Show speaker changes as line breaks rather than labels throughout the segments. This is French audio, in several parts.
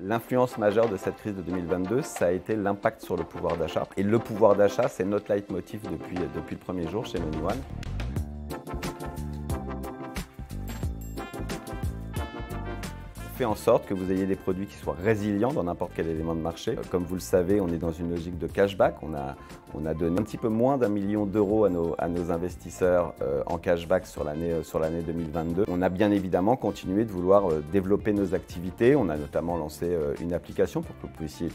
L'influence majeure de cette crise de 2022, ça a été l'impact sur le pouvoir d'achat. Et le pouvoir d'achat, c'est notre leitmotiv depuis le premier jour chez MoneyOne. Fait en sorte que vous ayez des produits qui soient résilients dans n'importe quel élément de marché. Comme vous le savez, on est dans une logique de cashback. On a donné un petit peu moins d'1 million d'euros à nos investisseurs en cashback sur l'année 2022. On a bien évidemment continué de vouloir développer nos activités. On a notamment lancé une application pour que vous puissiez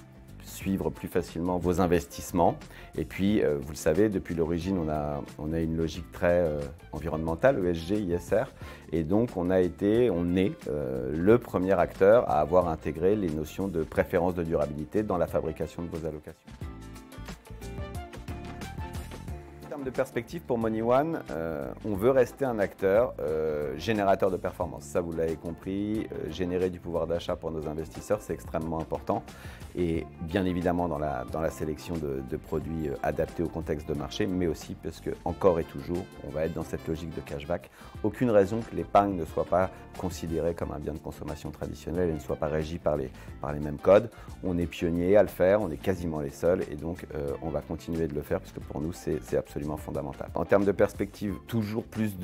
suivre plus facilement vos investissements. Et puis, vous le savez, depuis l'origine, on a une logique très environnementale, ESG, ISR. Et donc, on est le premier acteur à avoir intégré les notions de préférence de durabilité dans la fabrication de vos allocations. En termes de perspective pour MoneyOne, on veut rester un acteur générateur de performance. Ça, vous l'avez compris, générer du pouvoir d'achat pour nos investisseurs, c'est extrêmement important. Et bien évidemment dans la sélection de produits adaptés au contexte de marché, mais aussi parce que, encore et toujours, on va être dans cette logique de cashback. Aucune raison que l'épargne ne soit pas considérée comme un bien de consommation traditionnel et ne soit pas régie par les mêmes codes. On est pionniers à le faire, on est quasiment les seuls et donc on va continuer de le faire parce que pour nous, c'est absolument fondamental. En termes de perspective, toujours plus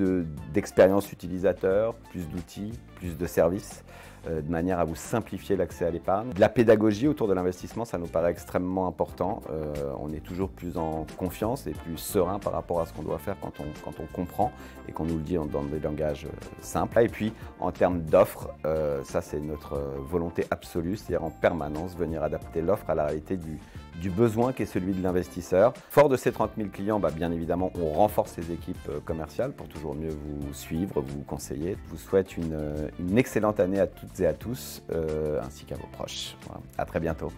d'expérience utilisateur, plus d'outils, plus de services, de manière à vous simplifier l'accès à l'épargne. De la pédagogie autour de l'investissement, ça nous paraît extrêmement important. On est toujours plus en confiance et plus serein par rapport à ce qu'on doit faire quand on comprend et qu'on nous le dit dans des langages simples. Et puis, en termes d'offres, ça c'est notre volonté absolue, c'est-à-dire en permanence venir adapter l'offre à la réalité du besoin qui est celui de l'investisseur. Fort de ces 30 000 clients, bien évidemment, on renforce les équipes commerciales pour toujours mieux vous suivre, vous conseiller. Je vous souhaite une excellente année à toutes et à tous, ainsi qu'à vos proches. Voilà. À très bientôt.